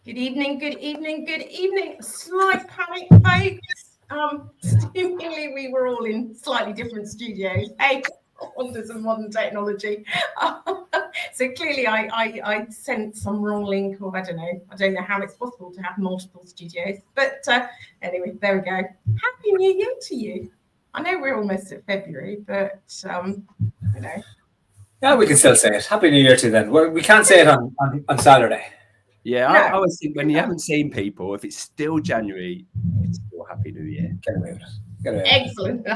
Good evening, good evening, good evening. Slight panic, folks. Seemingly we were all in slightly different studios. Hey, wonders of modern technology. So clearly I sent some wrong link, or I don't know how it's possible to have multiple studios. But anyway, there we go. Happy New Year to you. I know we're almost at February, but you know. Yeah, we can still say it. Happy New Year to you then. We can't say it on Saturday. Yeah, No. I always think when you haven't seen people, if it's still January, it's still Happy New Year. Get away with it. Get away with Excellent.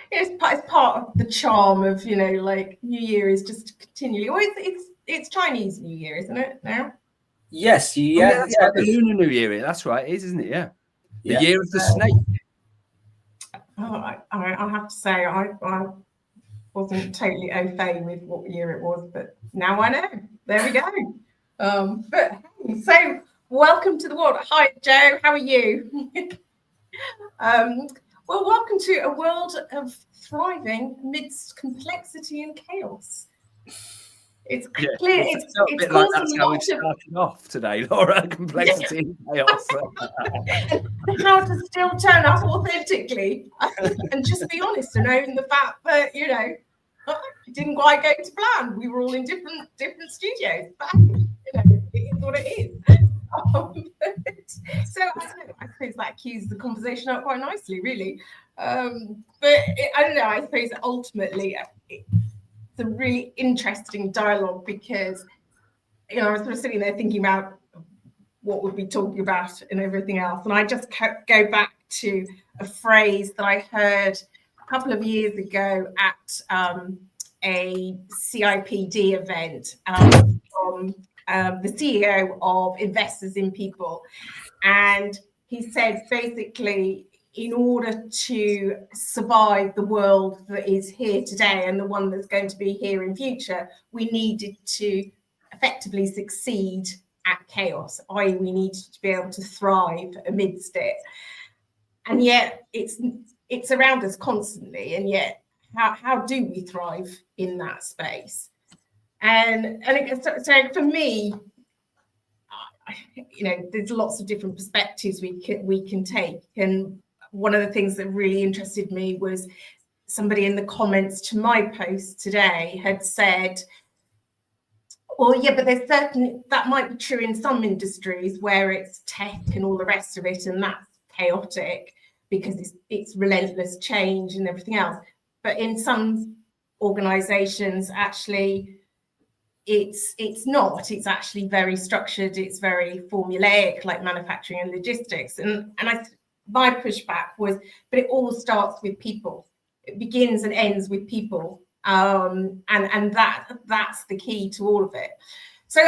It's part of the charm of, like New Year is just continually. Well, it's Chinese New Year, isn't it? Now. Yes, That's like the Lunar New Year. That's right, it is, isn't it? Yeah. The year of the snake. I have to say, I wasn't totally au fait with what year it was, but now I know. There we go. But hey, so welcome to the world. Hi, Joe. How are you? Well, welcome to a world of thriving amidst complexity and chaos. It's clear. It's a bit like that's how we started off today, Laura. Complexity and chaos. How to still turn up authentically and just be honest and own the fact that it didn't quite go to plan. We were all in different studios, but it is what it is. So I suppose that cues the conversation up quite nicely, really. But I don't know. I suppose ultimately it's a really interesting dialogue because I was sort of sitting there thinking about what we'd be talking about and everything else, and I just go back to a phrase that I heard a couple of years ago at a CIPD event from the CEO of Investors in People. And he said, basically, in order to survive the world that is here today and the one that's going to be here in future, we needed to effectively succeed at chaos, i.e. we needed to be able to thrive amidst it. And yet it's around us constantly, and yet how do we thrive in that space? And so for me, there's lots of different perspectives we can take. And one of the things that really interested me was somebody in the comments to my post today had said, well, yeah, but there's certainly, that might be true in some industries where it's tech and all the rest of it, and that's chaotic because it's relentless change and everything else. But in some organizations, actually, it's not. It's actually very structured. It's very formulaic, like manufacturing and logistics. And my pushback was, but it all starts with people. It begins and ends with people. And that's the key to all of it. So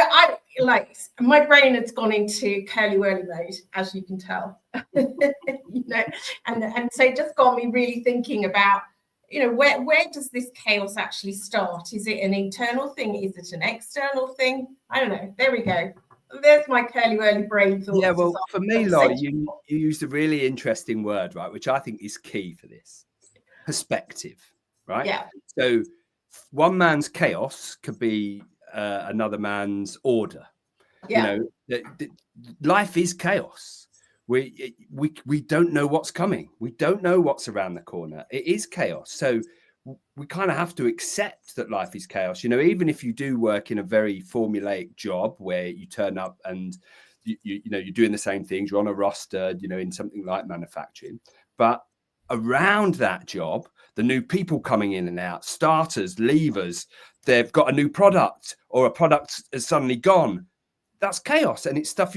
my brain has gone into curly-whirly mode, as you can tell. And so it just got me really thinking about, where does this chaos actually start? Is it an internal thing? Is it an external thing? I don't know. There we go. There's my curly-whirly brain thoughts. Yeah, well, for me, Laura, you used a really interesting word, right, which I think is key for this. Perspective, right? Yeah. So one man's chaos could be another man's order. Yeah. Life is chaos. We don't know what's coming. We don't know what's around the corner. It is chaos. So we kind of have to accept that life is chaos. Even if you do work in a very formulaic job where you turn up and you're doing the same things, you're on a roster, in something like manufacturing, but around that job, the new people coming in and out, starters, leavers, they've got a new product or a product has suddenly gone. That's chaos, and it's stuff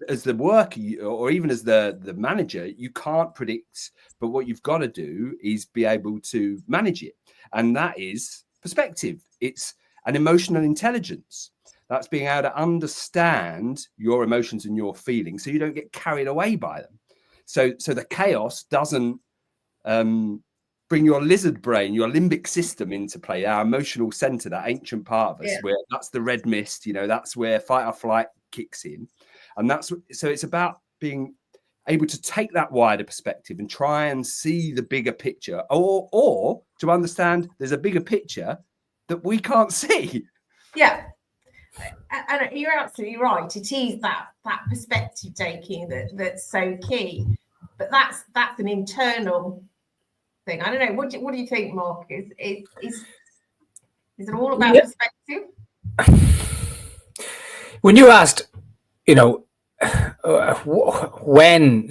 as the worker or even as the manager, you can't predict. But what you've got to do is be able to manage it, and that is perspective. It's an emotional intelligence. That's being able to understand your emotions and your feelings, so you don't get carried away by them. So the chaos doesn't bring your lizard brain, your limbic system into play, our emotional center, that ancient part of us, where that's the red mist, that's where fight or flight kicks in. And so it's about being able to take that wider perspective and try and see the bigger picture, or to understand there's a bigger picture that we can't see. Yeah. And you're absolutely right. It is that perspective taking that's so key. But that's an internal thing. I don't know. What do you think, Mark? Is it all about perspective? When you asked, when,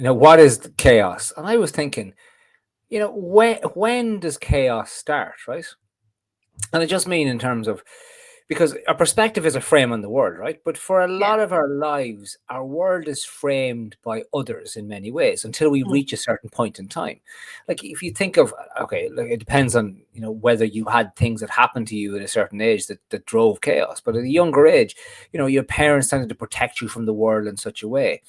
what is the chaos? And I was thinking, when does chaos start, right? And I just mean in terms of, because our perspective is a frame on the world, right? But for a lot of our lives, our world is framed by others in many ways until we reach a certain point in time. Like if you think of, okay, like it depends on, whether you had things that happened to you at a certain age that drove chaos. But at a younger age, your parents tended to protect you from the world in such a way.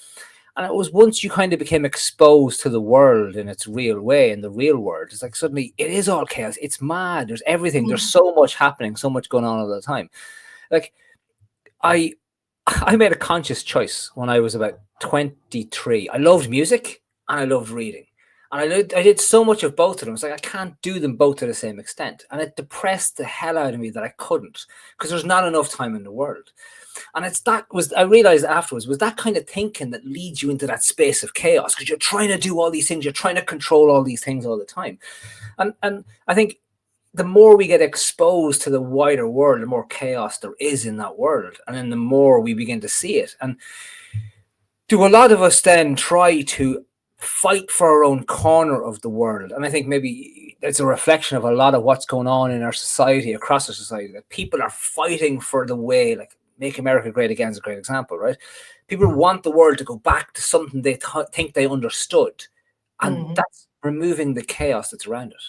And it was once you kind of became exposed to the world in its real way, in the real world, it's like suddenly it is all chaos. It's mad. There's everything. There's so much happening, so much going on all the time. Like I made a conscious choice when I was about 23. I loved music and I loved reading. And I did so much of both of them. It's like I can't do them both to the same extent. And it depressed the hell out of me that I couldn't, because there's not enough time in the world. And I realized afterwards, was that kind of thinking that leads you into that space of chaos, because you're trying to do all these things, you're trying to control all these things all the time. And I think the more we get exposed to the wider world, the more chaos there is in that world. And then the more we begin to see it. And do a lot of us then try to fight for our own corner of the world? And I think maybe it's a reflection of a lot of what's going on in our society, across our society, that people are fighting for the way, like Make America Great Again is a great example, right? People want the world to go back to something they think they understood. And that's removing the chaos that's around it.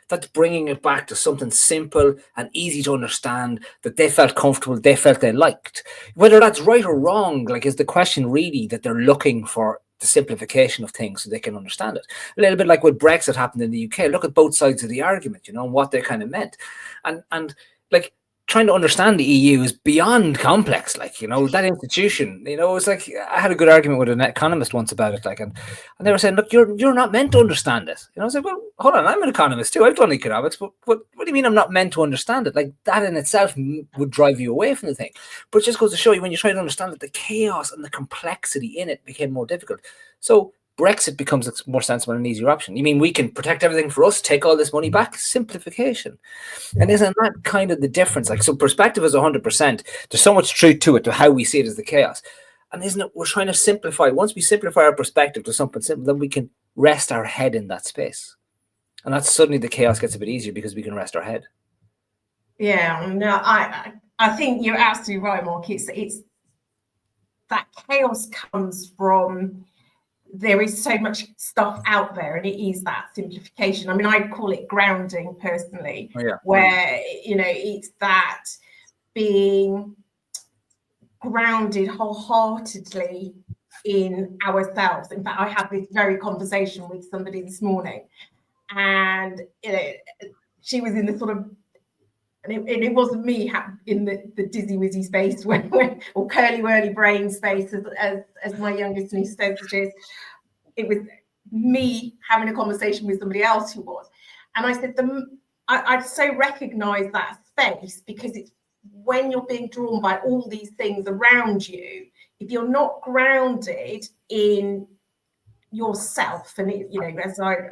That's bringing it back to something simple and easy to understand, that they felt comfortable, they felt they liked. Whether that's right or wrong, like, is the question really that they're looking for the simplification of things so they can understand it. A little bit like when Brexit happened in the UK. Look at both sides of the argument, and what they kind of meant. And like, trying to understand the EU is beyond complex. Like, that institution, it's like, I had a good argument with an economist once about it, like, and they were saying, look, you're not meant to understand it. I was like, well, hold on, I'm an economist too. I've done economics, but what do you mean I'm not meant to understand it? Like, that in itself would drive you away from the thing. But it just goes to show you, when you try to understand it, the chaos and the complexity in it became more difficult. So Brexit becomes a more sensible and easier option. You mean we can protect everything for us, take all this money back? Simplification. And isn't that kind of the difference? Like, so perspective is 100%. There's so much truth to it, to how we see it as the chaos. And isn't it, we're trying to simplify. Once we simplify our perspective to something simple, then we can rest our head in that space. And that's suddenly the chaos gets a bit easier, because we can rest our head. Yeah, no, I think you're absolutely right, Mark. It's that chaos comes from, there is so much stuff out there, and it is that simplification. I mean, I call it grounding personally, where, it's that being grounded wholeheartedly in ourselves. In fact, I had this very conversation with somebody this morning, and she was in the sort of, and it wasn't me in the dizzy wizzy space or curly whirly brain space, as my youngest niece says it is. It was me having a conversation with somebody else who was. And I said, I so recognize that space, because it's when you're being drawn by all these things around you, if you're not grounded in yourself, and as I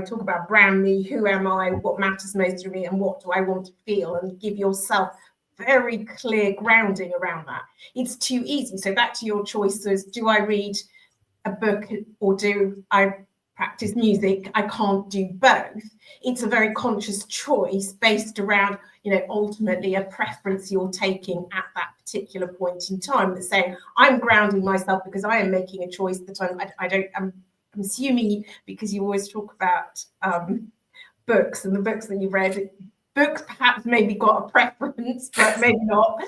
talk about brand me, who am I, what matters most to me, and what do I want to feel, and give yourself very clear grounding around that. It's too easy. So back to your choices, do I read a book or do I practice music? I can't do both. It's a very conscious choice based around, ultimately a preference you're taking at that particular point in time, that's saying, I'm grounding myself because I am making a choice that I'm assuming, because you always talk about books and the books that you've read. Books perhaps maybe got a preference, but maybe not.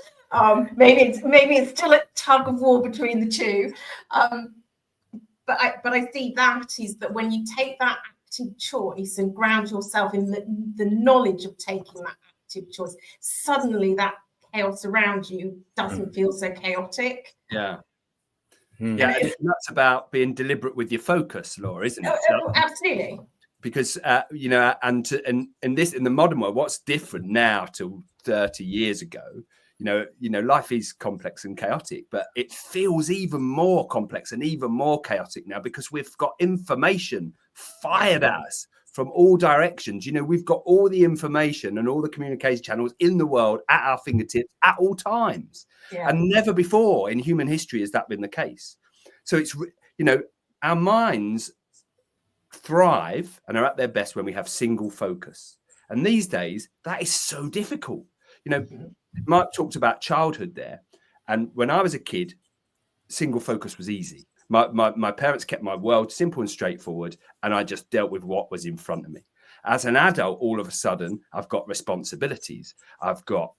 Maybe it's still a tug of war between the two. But I see that is that when you take that active choice and ground yourself in the knowledge of taking that active choice, suddenly that chaos around you doesn't feel so chaotic. Yeah. Yeah, and that's about being deliberate with your focus, Laura, isn't it? Absolutely. Because and in the modern world, what's different now to 30 years ago life is complex and chaotic, but it feels even more complex and even more chaotic now because we've got information fired at us from all directions. We've got all the information and all the communication channels in the world at our fingertips at all times. Yeah. And never before in human history has that been the case. So it's, our minds thrive and are at their best when we have single focus. And these days, that is so difficult. Mark talked about childhood there. And when I was a kid, single focus was easy. My parents kept my world simple and straightforward, and I just dealt with what was in front of me. As an adult, all of a sudden, I've got responsibilities. I've got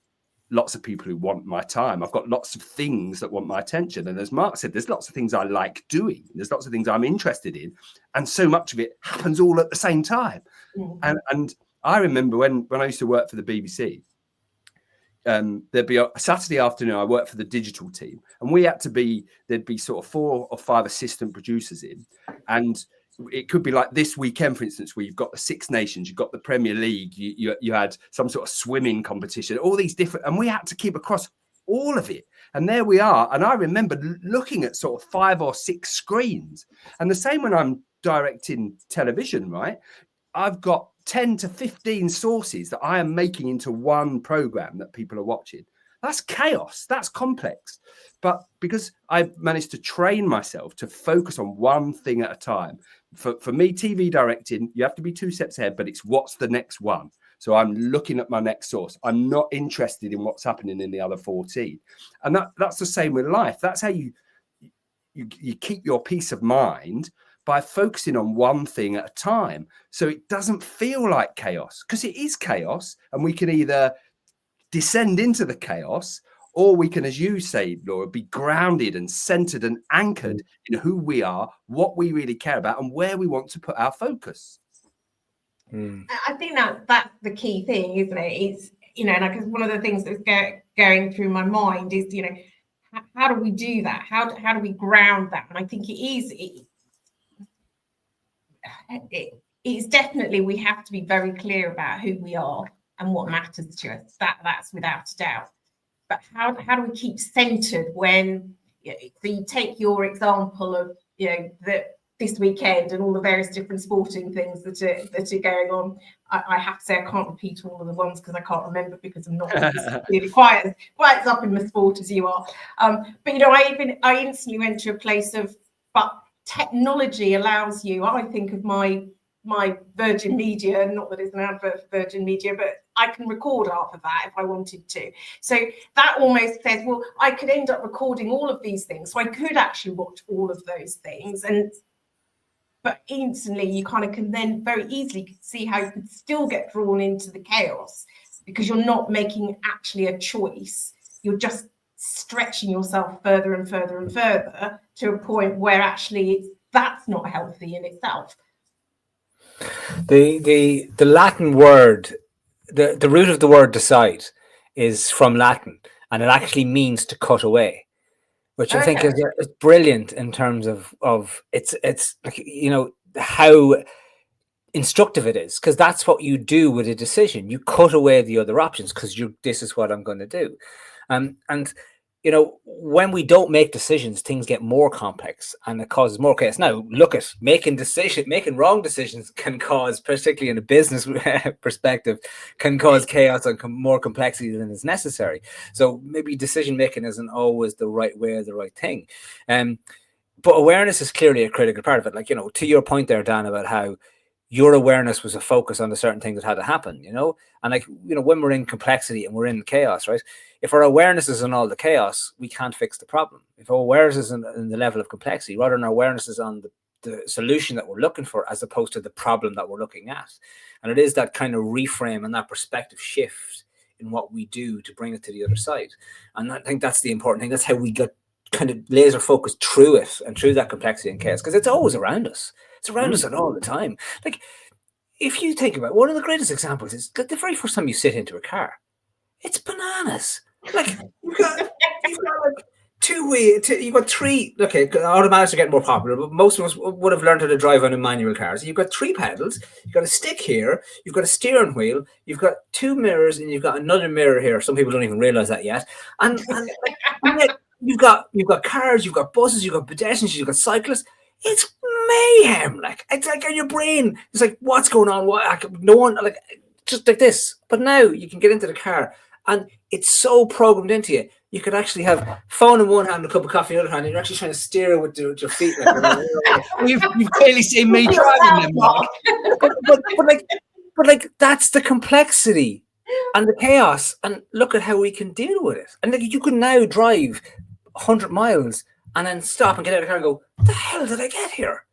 lots of people who want my time. I've got lots of things that want my attention. And as Mark said, there's lots of things I like doing. There's lots of things I'm interested in. And so much of it happens all at the same time. Mm-hmm. And I remember when I used to work for the BBC, there'd be a Saturday afternoon, I worked for the digital team, and there'd be sort of 4 or 5 assistant producers in. And it could be like this weekend, for instance, where you've got the Six Nations, you've got the Premier League, you had some sort of swimming competition, all these different, and we had to keep across all of it. And there we are. And I remember looking at sort of 5 or 6 screens. And the same when I'm directing television, right? I've got 10 to 15 sources that I am making into one program that people are watching. That's chaos. That's complex. But because I managed to train myself to focus on one thing at a time, for me, TV directing, you have to be 2 steps ahead, but it's what's the next one. So I'm looking at my next source. I'm not interested in what's happening in the other 14. And that's the same with life. That's how you keep your peace of mind, by focusing on one thing at a time. So it doesn't feel like chaos, because it is chaos. And we can either descend into the chaos, or we can, as you say, Laura, be grounded and centered and anchored in who we are, what we really care about, and where we want to put our focus. I think that's the key thing, isn't it? It's, because one of the things that's going through my mind is, how do we do that? How do we ground that? And I think it's definitely, we have to be very clear about who we are and what matters to us. That's without a doubt. But how do we keep centered when, so you take your example of, this weekend and all the various different sporting things that are going on. I have to say I can't repeat all of the ones because I can't remember, because I'm not really quite as up in the sport as you are. But I instantly went to a place of, but technology allows you, I think of my Virgin Media, not that it's an advert for Virgin Media, but I can record half of that if I wanted to. So that almost says, well, I could end up recording all of these things. So I could actually watch all of those things. But instantly you kind of can then very easily see how you could still get drawn into the chaos, because you're not making actually a choice. You're just stretching yourself further and further and further to a point where actually that's not healthy in itself. The Latin word, the root of the word decide is from Latin, and it actually means to cut away, which I think is brilliant in terms of it's like, how instructive it is, because that's what you do with a decision. You cut away the other options because this is what I'm going to do. And when we don't make decisions, things get more complex and it causes more chaos. Now, look at making wrong decisions can cause, particularly in a business perspective, can cause chaos and more complexity than is necessary. So maybe decision making isn't always the right way or the right thing. But awareness is clearly a critical part of it. Like, to your point there, Dan, about how your awareness was a focus on the certain things that had to happen, and when we're in complexity and we're in chaos, right? If our awareness is on all the chaos, we can't fix the problem. If our awareness is in the level of complexity, rather than our awareness is on the solution that we're looking for, as opposed to the problem that we're looking at. And it is that kind of reframe and that perspective shift in what we do to bring it to the other side. And I think that's the important thing. That's how we get kind of laser focused through it and through that complexity and chaos, because it's always around us. It's around us all the time. Like, if you think about it, one of the greatest examples is the very first time you sit into a car, it's bananas. Like, you've got like 2 you've got three. Okay, automatics are getting more popular, but most of us would have learned how to drive on a manual car. So you've got three pedals, you've got a stick here, you've got a steering wheel, you've got two mirrors, and you've got another mirror here. Some people don't even realize that yet. And yet you've got cars, you've got buses, you've got pedestrians, you've got cyclists. It's mayhem. Like, it's like in your brain. It's like, what's going on? What? No one, like, just like this. But now you can get into the car, and it's so programmed into you. You could actually have phone in one hand, a cup of coffee in the other hand, and you're actually trying to steer it with your feet. Like, you've clearly seen me driving them, Mark. but like that's the complexity and the chaos. And look at how we can deal with it. And like, you can now drive 100 miles and then stop and get out of the car and go, "What the hell did I get here?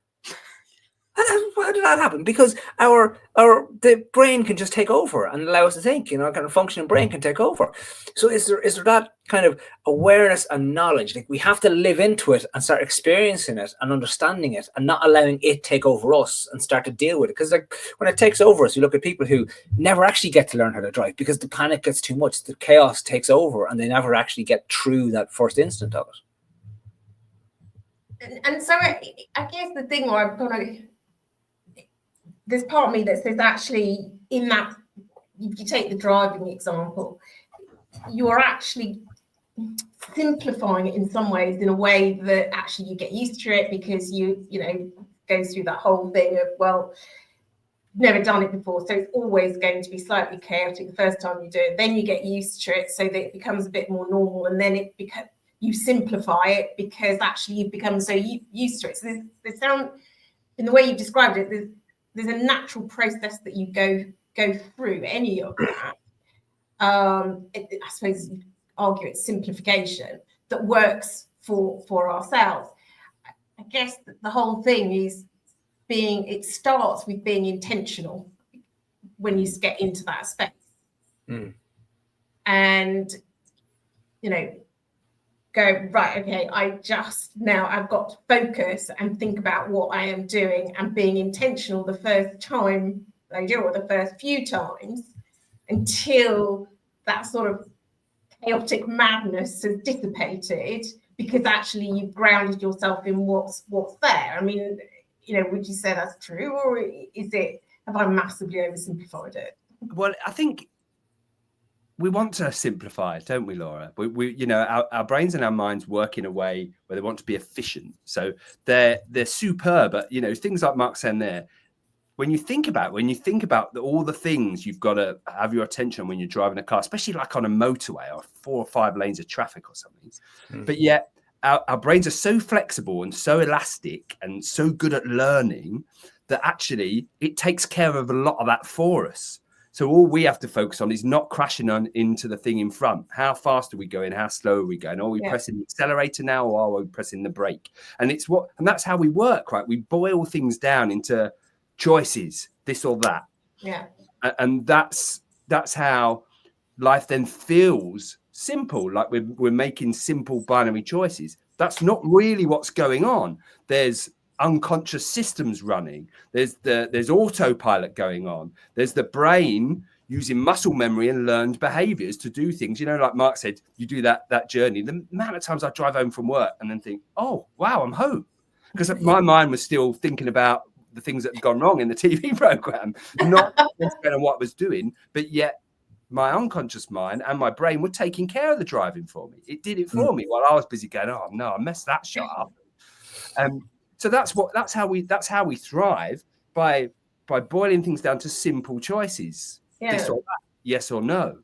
How did that happen?" Because the brain can just take over and allow us to think. You know, kind of functioning brain can take over. So is there that kind of awareness and knowledge? Like, we have to live into it and start experiencing it and understanding it, and not allowing it take over us and start to deal with it. Because like when it takes over us, you look at people who never actually get to learn how to drive because the panic gets too much, the chaos takes over, and they never actually get through that first instant of it. And so I guess the thing where I'm kind of, there's part of me that says actually in that, if you take the driving example, you're actually simplifying it in some ways, in a way that actually you get used to it, because you know, goes through that whole thing of, well, never done it before, so it's always going to be slightly chaotic the first time you do it. Then you get used to it so that it becomes a bit more normal, and then it becomes, you simplify it because actually you've become so used to it. So there's sound, in the way you've described it, there's a natural process that you go through any of that. I suppose you argue it's simplification that works for ourselves. I guess the whole thing is it starts with being intentional when you get into that space. And, you know, go, right, okay, I've got to focus and think about what I am doing, and being intentional the first time I do, or the first few times, until that sort of chaotic madness has dissipated, because actually you've grounded yourself in what's there. I mean, you know, would you say that's true, or have I massively oversimplified it? Well, I think we want to simplify it, don't we, Laura? We you know, our brains and our minds work in a way where they want to be efficient. So they're superb, but, you know, things like Mark saying there, when you think about all the things you've got to have your attention when you're driving a car, especially like on a motorway or 4 or 5 lanes of traffic or something, but yet our brains are so flexible and so elastic and so good at learning that actually it takes care of a lot of that for us. So all we have to focus on is not crashing into the thing in front. How fast are we going? How slow are we going? Are we pressing the accelerator now, or are we pressing the brake? And that's how we work, right? We boil things down into choices, this or that. Yeah. And that's how life then feels simple, like we're making simple binary choices. That's not really what's going on. There's unconscious systems running. There's autopilot going on. There's the brain using muscle memory and learned behaviors to do things. You know, like Mark said, you do that journey. The amount of times I drive home from work and then think, oh, wow, I'm home. Because my mind was still thinking about the things that had gone wrong in the TV program, not on what I was doing, but yet my unconscious mind and my brain were taking care of the driving for me. It did it for me while I was busy going, oh no, I messed that shot up. So that's how we thrive, by boiling things down to simple choices. Yeah. This or that, yes or no.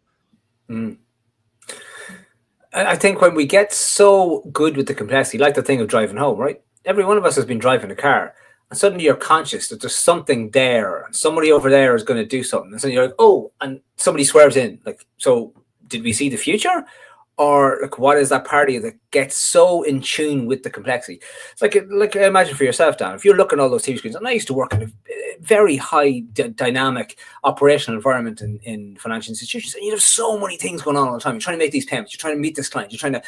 I think when we get so good with the complexity, like the thing of driving home, right? Every one of us has been driving a car, and suddenly you're conscious that there's something there, and somebody over there is going to do something. And suddenly you're like, oh, and somebody swerves in. Like, so did we see the future? Or like, what is that part of you that gets so in tune with the complexity? It's like imagine for yourself, Dan, if you're looking at all those TV screens, and I used to work in a very high dynamic operational environment in financial institutions, and you have so many things going on all the time. You're trying to make these payments, you're trying to meet this client, you're trying to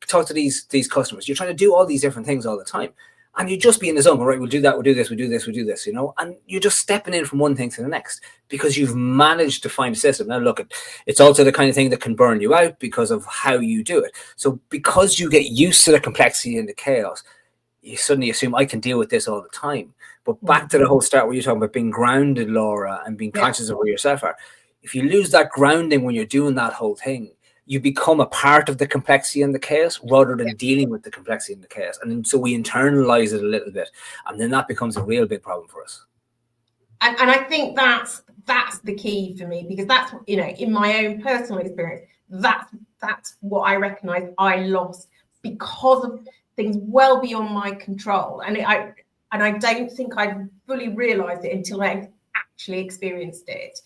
talk to these customers, you're trying to do all these different things all the time. And you just be in the zone, right? We'll do that, we'll do this, we'll do this, we'll do this, you know, and you're just stepping in from one thing to the next because you've managed to find a system. Now, look, it's also the kind of thing that can burn you out because of how you do it. So because you get used to the complexity and the chaos, you suddenly assume I can deal with this all the time. But back to the whole start where you're talking about being grounded, Laura, and being conscious of where yourself are. If you lose that grounding when you're doing that whole thing, you become a part of the complexity and the chaos rather than dealing with the complexity and the chaos. And so we internalize it a little bit, and then that becomes a real big problem for us. And I think that's the key for me, because that's, you know, in my own personal experience, that's what I recognize I lost because of things well beyond my control. And I don't think I fully realized it until I actually experienced it,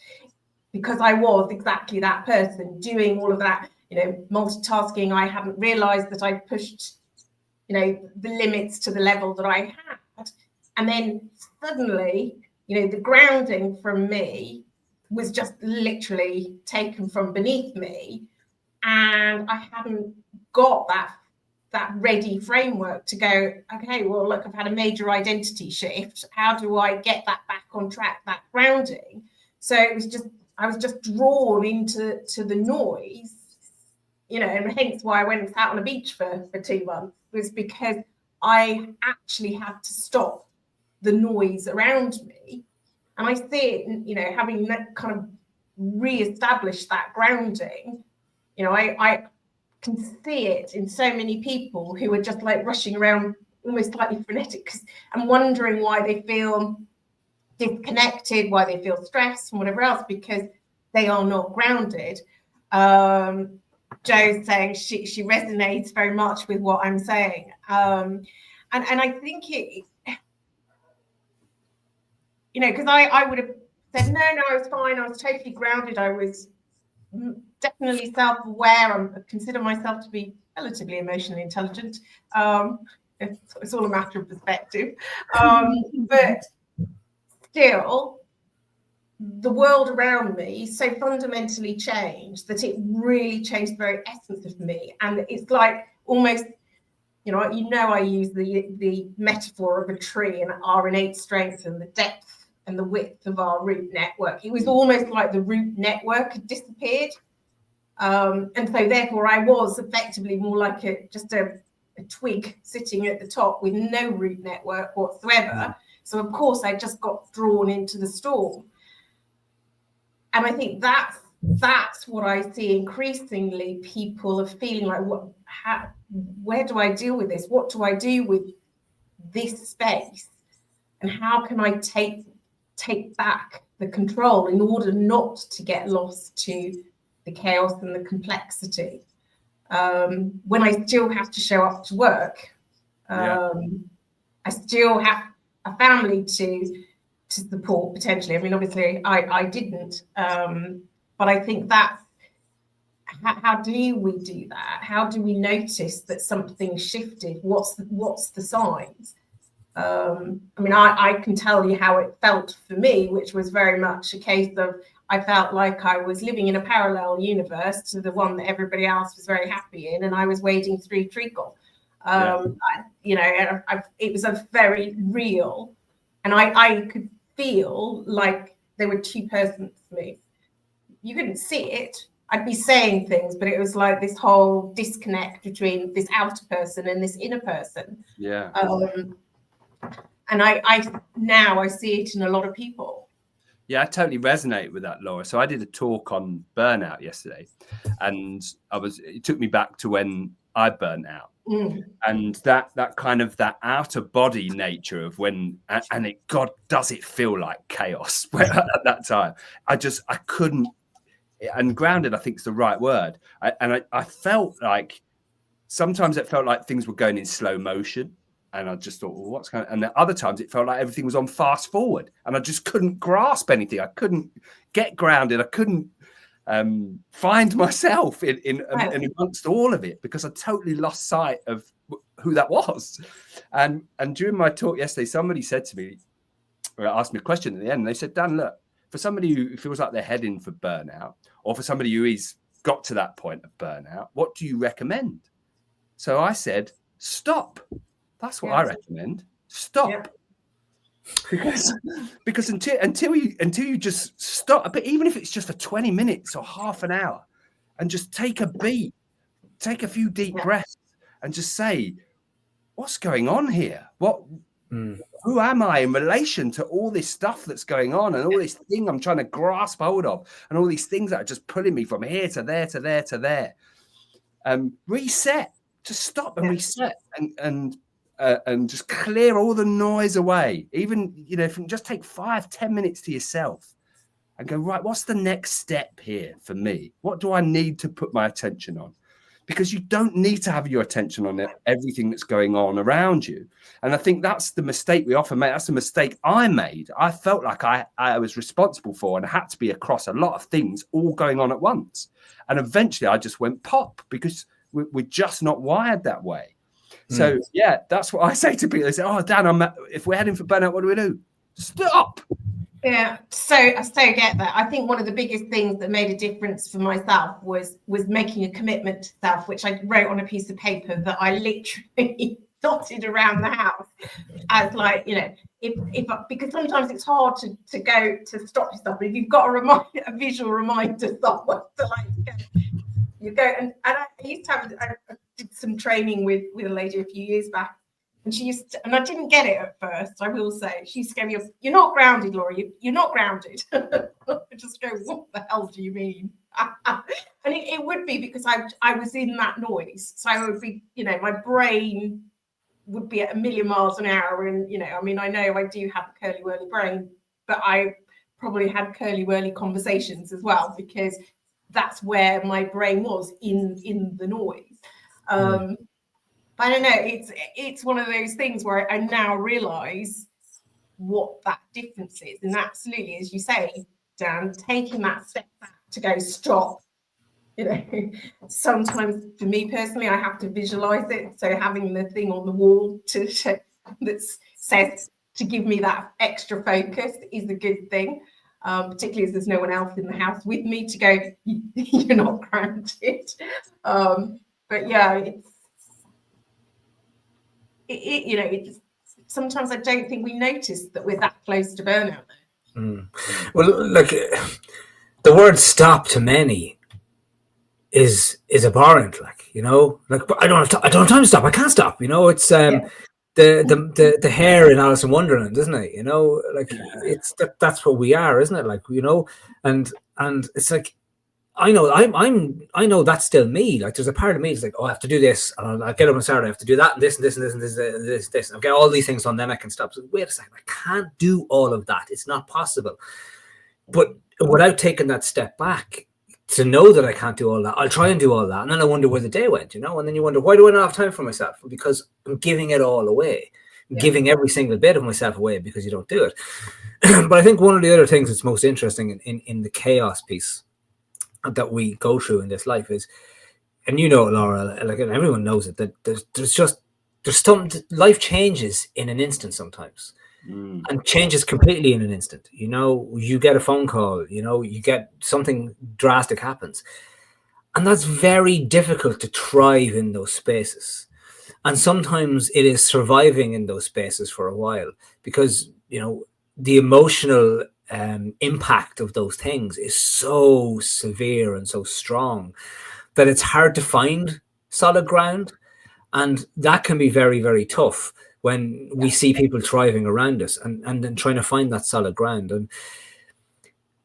because I was exactly that person doing all of that, you know, multitasking. I hadn't realized that I pushed, you know, the limits to the level that I had. And then suddenly, you know, the grounding from me was just literally taken from beneath me. And I hadn't got that ready framework to go, okay, well, look, I've had a major identity shift. How do I get that back on track, that grounding? So I was just drawn into the noise, you know, and hence why I went out on a beach for 2 months, was because I actually had to stop the noise around me. And I see it, you know, having that kind of re-established that grounding, you know, I can see it in so many people who are just like rushing around almost slightly frenetic and wondering why they feel disconnected, why they feel stressed and whatever else, because they are not grounded. Jo's saying she resonates very much with what I'm saying. And I think it, you know, because I would have said, no, I was fine. I was totally grounded. I was definitely self-aware. I consider myself to be relatively emotionally intelligent. It's all a matter of perspective. But still, the world around me so fundamentally changed that it really changed the very essence of me. And it's like almost, you know, I use the metaphor of a tree and our innate strength and the depth and the width of our root network. It was almost like the root network had disappeared. And so therefore I was effectively more like just a twig sitting at the top with no root network whatsoever. So of course I just got drawn into the storm. And I think that's what I see increasingly. People are feeling like, where do I deal with this? What do I do with this space? And how can I take back the control in order not to get lost to the chaos and the complexity? When I still have to show up to work, I still have a family to support potentially. I mean, obviously I didn't, but I think that's how do we do that? How do we notice that something shifted? What's the signs? I mean, I can tell you how it felt for me, which was very much a case of I felt like I was living in a parallel universe to the one that everybody else was very happy in, and I was wading through treacle. You know, it was a very real, and I could feel like there were two persons to me. You couldn't see it. I'd be saying things, but it was like this whole disconnect between this outer person and this inner person. Yeah. And I now see it in a lot of people. Yeah, I totally resonate with that, Laura. So I did a talk on burnout yesterday, and it took me back to when I burnt out. And that kind of that outer body nature of when, and it, God, does it feel like chaos at that time? I couldn't, and grounded, I think is the right word. I felt like sometimes it felt like things were going in slow motion. And I just thought, well, what's going on? And at other times it felt like everything was on fast forward and I just couldn't grasp anything. I couldn't get grounded. I couldn't find myself in amongst all of it because I totally lost sight of who that was. And during my talk yesterday, somebody said to me, or asked me a question at the end, and they said, Dan, look, for somebody who feels like they're heading for burnout, or for somebody who is got to that point of burnout, what do you recommend? So I said, stop. That's what I recommend. Stop. Yeah. Because until you just stop, but even if it's just for 20 minutes or half an hour, and just take a beat, take a few deep breaths, and just say, what's going on here? Who am I in relation to all this stuff that's going on, and all this thing I'm trying to grasp hold of, and all these things that are just pulling me from here to there to there to there? Reset. Just stop and reset, and just clear all the noise away. Even, if you can just take 5-10 minutes to yourself and go, right, what's the next step here for me? What do I need to put my attention on? Because you don't need to have your attention on everything that's going on around you. And I think that's the mistake we often make. That's the mistake I made. I felt like I was responsible for, and I had to be across a lot of things all going on at once. And eventually I just went pop, because we're just not wired that way. So that's what I say to people. They say, "Oh, Dan, if we're heading for burnout, what do we do?" Stop. Yeah, so I get that. I think one of the biggest things that made a difference for myself was making a commitment to self, which I wrote on a piece of paper that I literally dotted around the house as, like, because sometimes it's hard to go to stop yourself. But if you've got a visual reminder somewhere to, like, you go. And I used to I did some training with a lady a few years back. And she used to, and I didn't get it at first, I will say. She used to go, "You're not grounded, Laura. You're not grounded." I just go, "What the hell do you mean?" And it would be because I was in that noise. So I would be, my brain would be at a million miles an hour. And, I know I do have a curly-whirly brain, but I probably had curly-whirly conversations as well, because that's where my brain was, in the noise. I don't know. It's one of those things where I now realise what that difference is, and absolutely, as you say, Dan, taking that step back to go stop. Sometimes for me personally, I have to visualise it. So having the thing on the wall that says to give me that extra focus is a good thing. Particularly as there's no one else in the house with me to go, "You're not grounded." But yeah, it's sometimes I don't think we notice that we're that close to burnout. Well, like, the word "stop" to many is abhorrent. Like, but I don't have time to stop. I can't stop. It's the hare in Alice in Wonderland, isn't it? Like, it's that's what we are, isn't it? Like, and it's like, I know that's still me. Like, there's a part of me that's like, "Oh, I have to do this, and I'll get up on Saturday. I have to do that, and this, and this, and this, and this, and this. I'll get all these things on, then I can stop." So wait a second, I can't do all of that. It's not possible. But without taking that step back to know that I can't do all that, I'll try and do all that, and then I wonder where the day went. And then you wonder, why do I not have time for myself? Because I'm giving it all away, giving every single bit of myself away because you don't do it. But I think one of the other things that's most interesting in the chaos piece that we go through in this life is, and Laura, like, and everyone knows it, that there's some life changes in an instant sometimes, and changes completely in an instant. You get a phone call, you get something drastic happens, and that's very difficult to thrive in those spaces. And sometimes it is surviving in those spaces for a while, because the emotional impact of those things is so severe and so strong that it's hard to find solid ground, and that can be very, very tough when we see people thriving around us and then trying to find that solid ground. And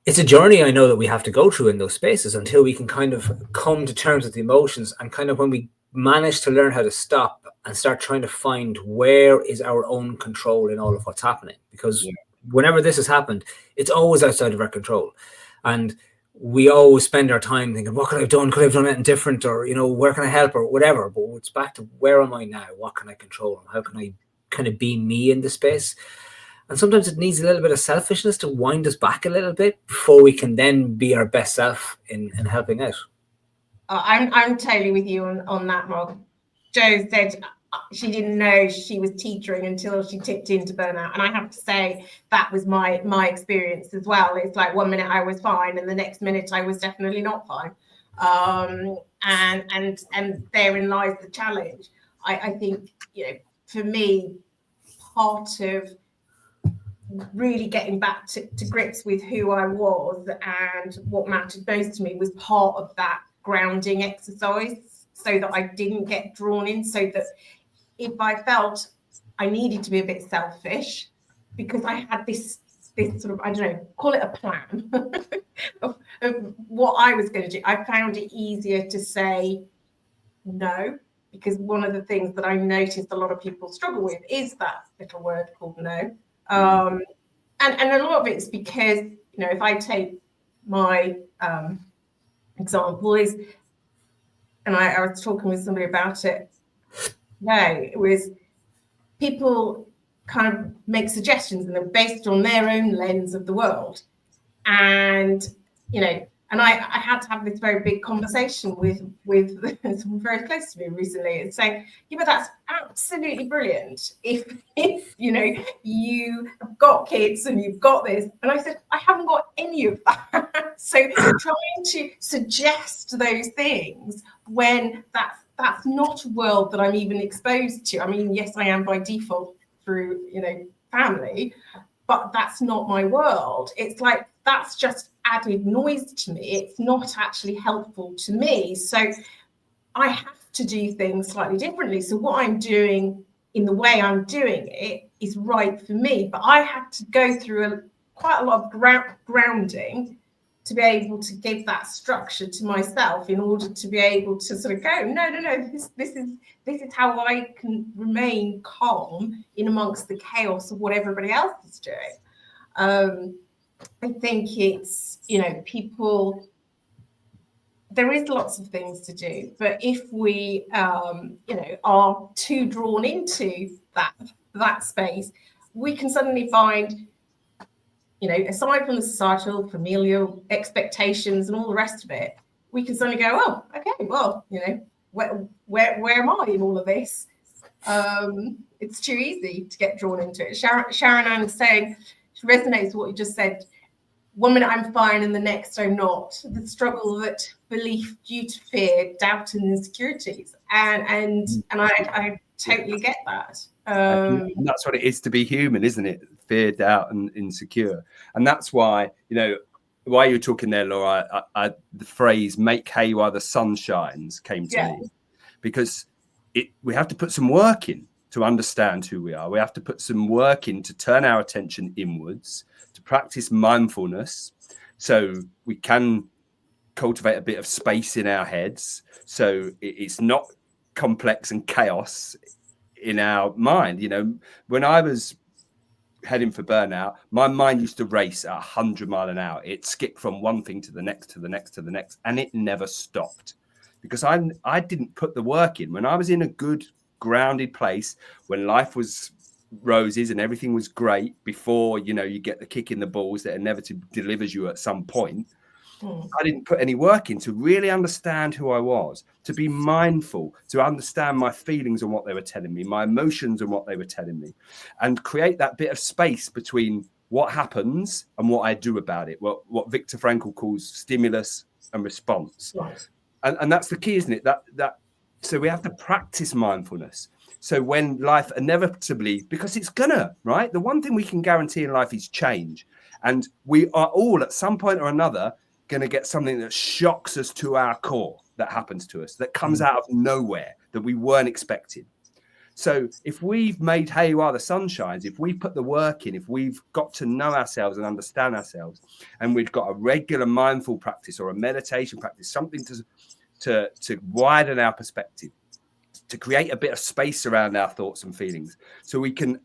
it's a journey, I know, that we have to go through in those spaces until we can kind of come to terms with the emotions, and kind of when we manage to learn how to stop and start trying to find where is our own control in all of what's happening, because whenever this has happened, it's always outside of our control. And we always spend our time thinking, what could I have done? Could I have done anything different? Or, where can I help, or whatever? But it's back to, where am I now? What can I control? How can I kind of be me in the space? And sometimes it needs a little bit of selfishness to wind us back a little bit before we can then be our best self in helping out. I'm totally with you on that, Rob. Jo said she didn't know she was teetering until she tipped into burnout, and I have to say that was my experience as well. It's like, one minute I was fine, and the next minute I was definitely not fine. And therein lies the challenge. I think, for me, part of really getting back to grips with who I was and what mattered most to me was part of that grounding exercise, so that I didn't get drawn in, so that if I felt I needed to be a bit selfish because I had this sort of, I don't know, call it a plan of what I was going to do, I found it easier to say no, because one of the things that I noticed a lot of people struggle with is that little word called no. And a lot of it's because, you know, if I take my example is, and I was talking with somebody about it today, it was people kind of make suggestions and they're based on their own lens of the world. And, you know, and I had to have this very big conversation with someone very close to me recently and saying, yeah, but that's absolutely brilliant if you know, you have got kids and you've got this. And I said, I haven't got any of that. So trying to suggest those things when that's not a world that I'm even exposed to. I mean, yes, I am by default through, you know, family, but that's not my world. It's like, that's just added noise to me. It's not actually helpful to me. So I have to do things slightly differently. So what I'm doing in the way I'm doing it is right for me. But I had to go through quite a lot of grounding to be able to give that structure to myself in order to be able to sort of go, no, this is how I can remain calm in amongst the chaos of what everybody else is doing. I think it's, you know, people, there is lots of things to do, but if we, you know, are too drawn into that space, we can suddenly find, you know, aside from the societal, familial expectations and all the rest of it, we can suddenly go, oh, okay, well, you know, where am I in all of this? It's too easy to get drawn into it. Sharon Ann is saying, she resonates with what you just said. 1 minute I'm fine and the next I'm not. The struggle that belief due to fear, doubt and insecurities. And I totally get that. And that's what it is to be human, isn't it? Fear, doubt and insecure. And that's why, you know, while you were talking there, Laura, the phrase "make hay while the sun shines" came to me, because we have to put some work in to understand who we are. We have to put some work in to turn our attention inwards, to practice mindfulness, so we can cultivate a bit of space in our heads, so it's not complex and chaos in our mind. You know, when I was heading for burnout, my mind used to race at 100 miles an hour. It skipped from one thing to the next, to the next, to the next, and it never stopped because I didn't put the work in. When I was in a good grounded place, when life was roses and everything was great, before, you know, you get the kick in the balls that inevitably delivers you at some point, I didn't put any work in to really understand who I was, to be mindful, to understand my feelings and what they were telling me, my emotions and what they were telling me, and create that bit of space between what happens and what I do about it, what Viktor Frankl calls stimulus and response. Right. And that's the key, isn't it? So we have to practice mindfulness. So when life inevitably, because it's gonna, right? The one thing we can guarantee in life is change. And we are all at some point or another going to get something that shocks us to our core, that happens to us, that comes out of nowhere, that we weren't expecting. So if we've made hay while the sun shines, if we put the work in, if we've got to know ourselves and understand ourselves, and we've got a regular mindful practice or a meditation practice, something to widen our perspective, to create a bit of space around our thoughts and feelings, so we can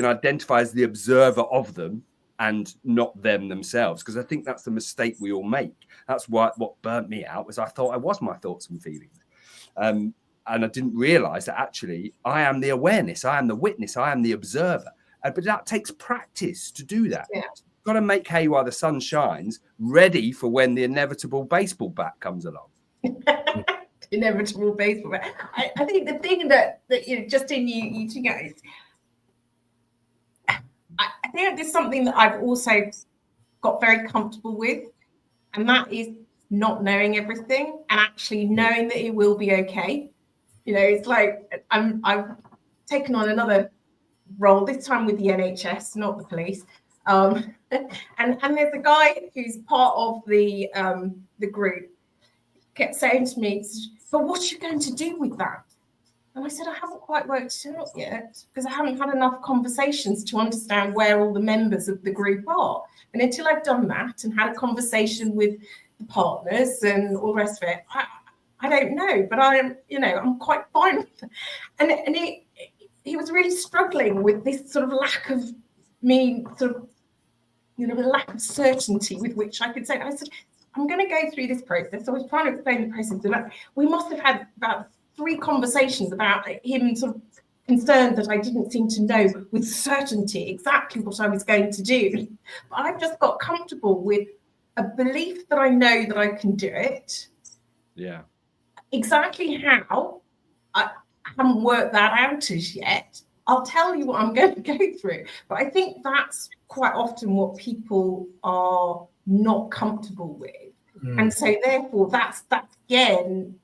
identify as the observer of them and not them themselves. Because I think that's the mistake we all make. That's what burnt me out, was I thought I was my thoughts and feelings. And I didn't realize that actually I am the awareness, I am the witness, I am the observer. But that takes practice to do that. Yeah. You've got to make hay while the sun shines, ready for when the inevitable baseball bat comes along. Inevitable baseball. I think the thing that you know, just in you two guys, I think there's something that I've also got very comfortable with, and that is not knowing everything and actually knowing that it will be okay. You know, it's like I've taken on another role, this time with the NHS, not the police. And there's a guy who's part of the group kept saying to me, but what are you going to do with that? And I said, I haven't quite worked it out yet because I haven't had enough conversations to understand where all the members of the group are. And until I've done that and had a conversation with the partners and all the rest of it, I don't know. But I'm quite fine with it. And he was really struggling with this sort of lack of me, sort of, the lack of certainty with which I could say. I said, I'm going to go through this process. So I was trying to explain the process. And we must have had about 3 conversations about him sort of concerned that I didn't seem to know with certainty exactly what I was going to do. But I've just got comfortable with a belief that I know that I can do it. Yeah. Exactly how, I haven't worked that out as yet. I'll tell you what I'm going to go through. But I think that's quite often what people are not comfortable with. And so therefore that's again,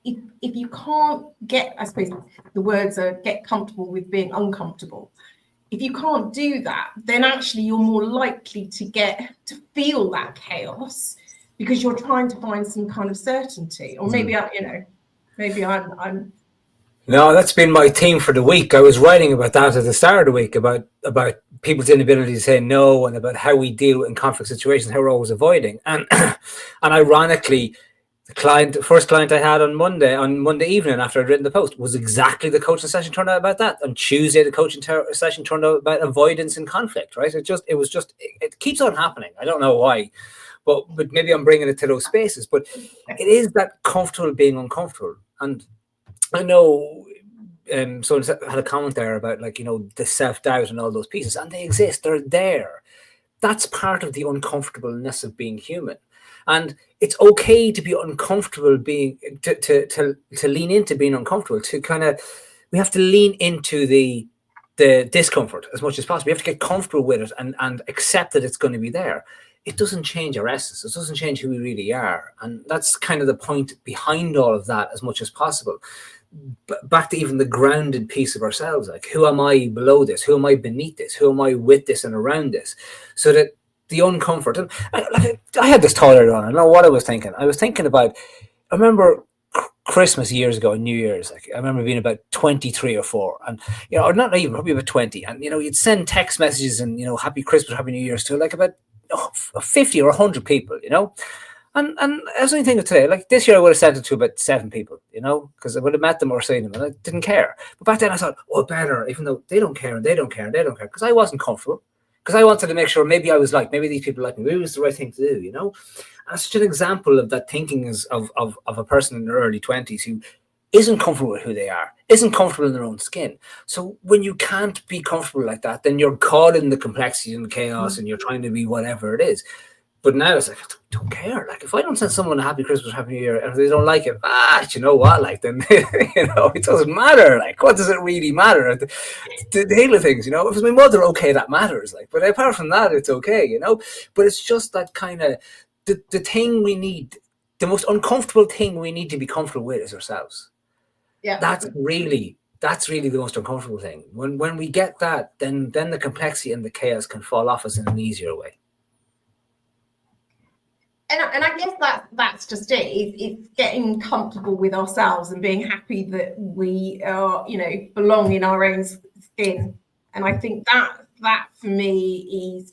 if you can't get, I suppose the words are get comfortable with being uncomfortable. If you can't do that, then actually you're more likely to feel that chaos because you're trying to find some kind of certainty. Or maybe I'm No, that's been my theme for the week. I was writing about that at the start of the week about people's inability to say no and about how we deal in conflict situations, how we're always avoiding. And ironically, the first client I had on Monday evening after I'd written the post was exactly the coaching session turned out about that. On Tuesday, the coaching session turned out about avoidance and conflict, right? It keeps on happening. I don't know why, but maybe I'm bringing it to those spaces, but it is that comfortable being uncomfortable. And I know someone had a comment there about the self-doubt and all those pieces, and they exist, they're there. That's part of the uncomfortableness of being human. And it's okay to be uncomfortable, to lean into being uncomfortable, we have to lean into the discomfort as much as possible. We have to get comfortable with it and accept that it's going to be there. It doesn't change our essence. It doesn't change who we really are. And that's kind of the point behind all of that as much as possible. Back to even the grounded piece of ourselves, like who am I below this? Who am I beneath this? Who am I with this and around this? So that the uncomfort, and I had this thought earlier on. I don't know what I was thinking. I was thinking about, I remember Christmas years ago, New Year's, I remember being about 23 or 4 and, or not even, probably about 20. And, you'd send text messages and, Happy Christmas, Happy New Year's to about 50 or 100 people, And I was only thinking today, this year I would have sent it to about 7 people, because I would have met them or seen them and I didn't care. But back then I thought, better, even though they don't care and they don't care and they don't care, because I wasn't comfortable, because I wanted to make sure maybe these people like me, maybe it was the right thing to do, And it's such an example of that thinking of a person in their early 20s who isn't comfortable with who they are, isn't comfortable in their own skin. So when you can't be comfortable like that, then you're caught in the complexity and the chaos and you're trying to be whatever it is. But now it's I don't care. If I don't send someone a Happy Christmas, Happy New Year, and if they don't like it, you know what? Then it doesn't matter. What does it really matter? The halo things, if it's my mother, okay, that matters. But apart from that, it's okay, But it's just that kind of the thing we need, the most uncomfortable thing we need to be comfortable with is ourselves. Yeah. That's really the most uncomfortable thing. When we get that, then the complexity and the chaos can fall off us in an easier way. And I guess that's just it. It's getting comfortable with ourselves and being happy that we are, belong in our own skin. And I think that for me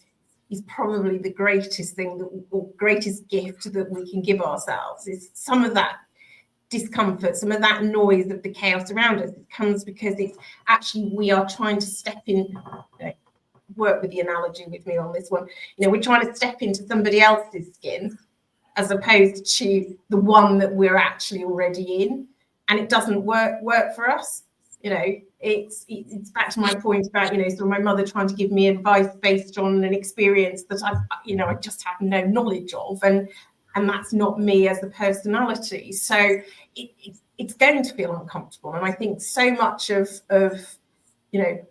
is probably the greatest thing or greatest gift that we can give ourselves, is some of that discomfort, some of that noise of the chaos around us. It comes because it's actually we are trying to step in. Work with the analogy with me on this one. We're trying to step into somebody else's skin as opposed to the one that we're actually already in, and it doesn't work for us. It's back to my point about sort of my mother trying to give me advice based on an experience that I just have no knowledge of, and that's not me as a personality. So it's going to feel uncomfortable, and I think so much of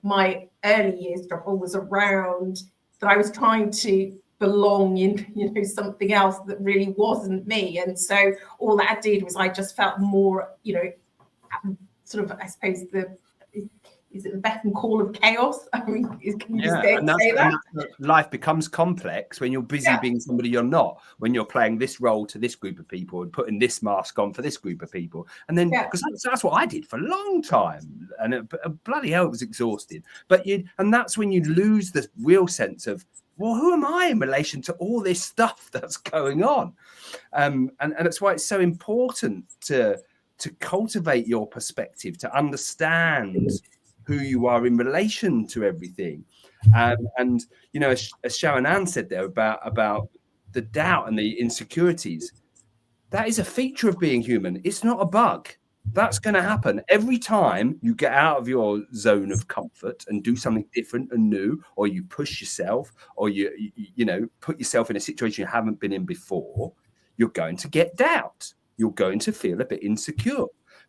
my early years struggle was around that I was trying to belong in something else that really wasn't me, and so all that did was I just felt more sort of, I suppose, is it the beck and call of chaos? I mean, can you just and say that? Life becomes complex when you're busy being somebody you're not, when you're playing this role to this group of people and putting this mask on for this group of people. And then, because that's what I did for a long time. And bloody hell, it was exhausting. And that's when you lose the real sense of, well, who am I in relation to all this stuff that's going on? And that's why it's so important to cultivate your perspective, to understand who you are in relation to everything. And you know, as Sharon Ann said there about the doubt and the insecurities, that is a feature of being human. It's not a bug. That's going to happen every time you get out of your zone of comfort and do something different and new, or you push yourself, or you know, put yourself in a situation you haven't been in before. You're going to get doubt. You're going to feel a bit insecure.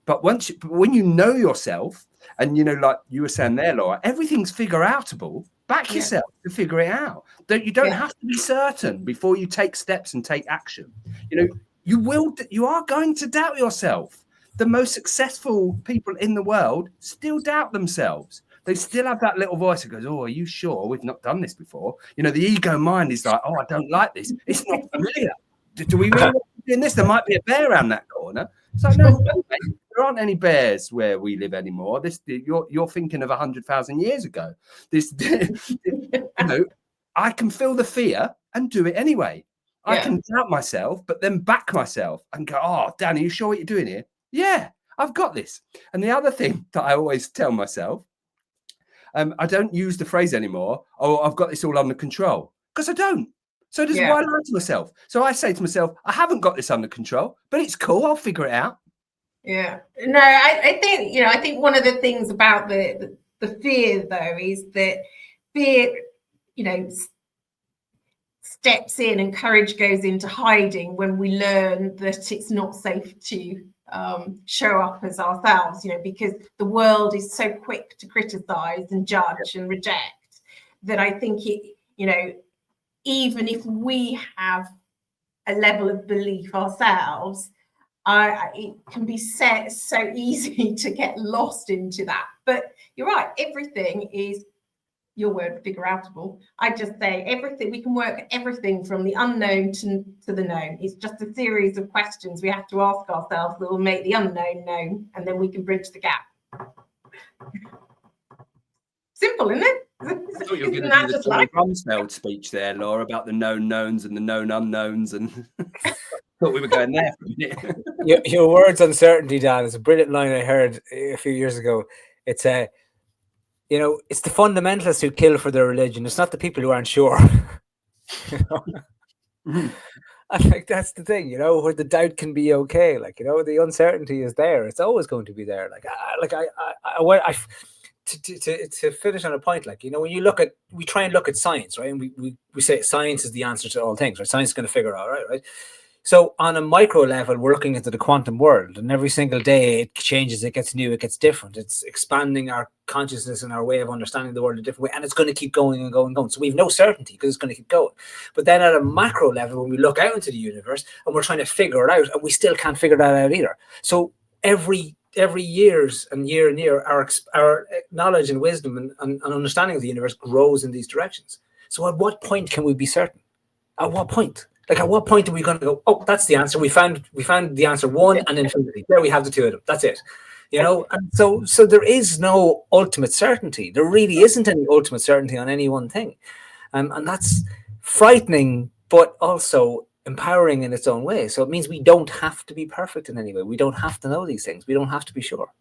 But when you know yourself, and you know, like you were saying there, Laura, everything's figure outable. Back yourself to figure it out. You don't have to be certain before you take steps and take action. You know, you are going to doubt yourself. The most successful people in the world still doubt themselves. They still have that little voice that goes, "Oh, are you sure? We've not done this before." You know, the ego mind is like, "Oh, I don't like this. It's not familiar. Do we really want to be doing this? There might be a bear around that corner." So no, there aren't any bears where we live anymore. You're thinking of 100,000 years ago. You know, I can feel the fear and do it anyway. I can doubt myself, but then back myself and go, "Oh, Dan, are you sure what you're doing here?" Yeah, I've got this. And the other thing that I always tell myself, I don't use the phrase anymore, "Oh, I've got this all under control," because I don't. So why lie to myself? So I say to myself, I haven't got this under control, but it's cool. I'll figure it out. Yeah. No, I think, you know, I think one of the things about the fear, though, is that fear, you know, steps in and courage goes into hiding when we learn that it's not safe to show up as ourselves, you know, because the world is so quick to criticize and judge and reject that I think it, you know, even if we have a level of belief ourselves, it can be so easy to get lost into that. But you're right, everything is, your word, figure outable. I just say everything, we can work everything from the unknown to the known. It's just a series of questions we have to ask ourselves that will make the unknown known, and then we can bridge the gap. Simple, isn't it? I thought you were going to do the Tommy Rumsfeld speech there, Laura, about the known knowns and the known unknowns, and thought we were going there for a minute. Your words uncertainty, Dan, is a brilliant line I heard a few years ago. It's you know, it's the fundamentalists who kill for their religion. It's not the people who aren't sure. You know? I think that's the thing, you know, where the doubt can be okay. Like, you know, the uncertainty is there. It's always going to be there. To finish on a point, like, you know, when we try and look at science, right? And we say science is the answer to all things, right? Science is going to figure out, right? So on a micro level, we're looking into the quantum world, and every single day it changes, it gets new, it gets different. It's expanding our consciousness and our way of understanding the world in a different way, and it's going to keep going and going and going. So we have no certainty because it's going to keep going. But then at a macro level, when we look out into the universe and we're trying to figure it out, and we still can't figure that out either. So every years and year, our knowledge and wisdom and understanding of the universe grows in these directions. So at what point can we be certain? At what point? Like, at what point are we going to go, "Oh, that's the answer. We found the answer 1 and infinity. There we have the two of them. That's it." You know, and so there is no ultimate certainty. There really isn't any ultimate certainty on any one thing, and that's frightening, but also empowering in its own way. So it means we don't have to be perfect in any way. We don't have to know these things. We don't have to be sure.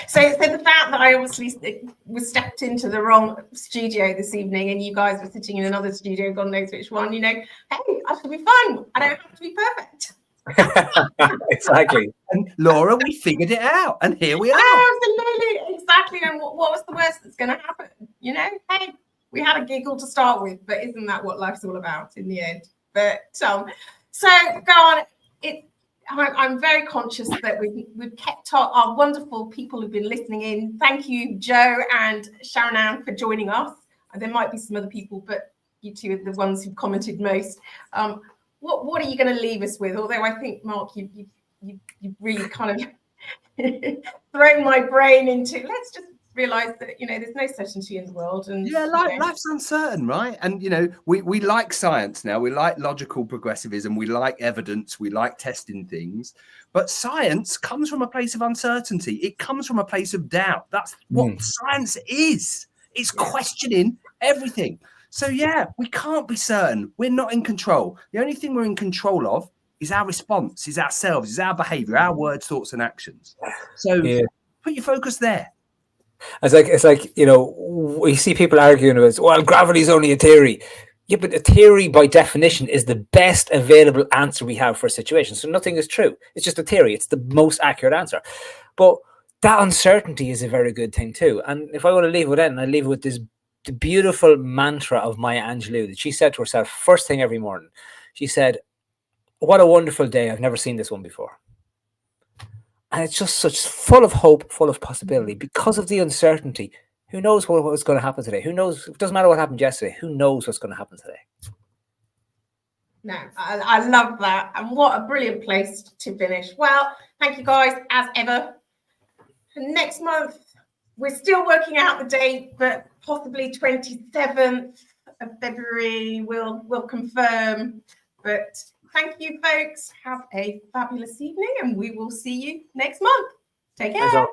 So the fact that I obviously was stepped into the wrong studio this evening and you guys were sitting in another studio, God knows which one, you know, hey, I should be fine. I don't have to be perfect. Exactly. And Laura, we figured it out, and here we are. Absolutely, exactly. And what was the worst that's going to happen? You know, hey, we had a giggle to start with, but isn't that what life's all about in the end? But so go on. I'm very conscious that we've kept our wonderful people who've been listening in. Thank you, Joe and Sharon Ann, for joining us. There might be some other people, but you two are the ones who've commented most. What are you going to leave us with? Although I think, Mark, you really kind of thrown my brain into, let's just realize that, you know, there's no certainty in the world. And yeah, life's uncertain, right? And, you know, we like science now. We like logical progressivism. We like evidence. We like testing things. But science comes from a place of uncertainty. It comes from a place of doubt. That's what science is. It's questioning everything. So, yeah, we can't be certain. We're not in control. The only thing we're in control of is our response, is ourselves, is our behavior, our words, thoughts, and actions. So put your focus there. It's like, you know, we see people arguing about, well, gravity is only a theory. Yeah, but a theory by definition is the best available answer we have for a situation. So nothing is true. It's just a theory. It's the most accurate answer. But that uncertainty is a very good thing too. And if I want to leave with it, I leave with this the beautiful mantra of Maya Angelou that she said to herself first thing every morning. She said, "What a wonderful day. I've never seen this one before." And it's just such full of hope, full of possibility because of the uncertainty. Who knows what's going to happen today? Who knows? It doesn't matter what happened yesterday. Who knows what's going to happen today? No, I love that. And what a brilliant place to finish. Well, thank you guys as ever. Next month, we're still working out the date, but possibly 27th of February we'll confirm. But thank you, folks. Have a fabulous evening, and we will see you next month. Take care.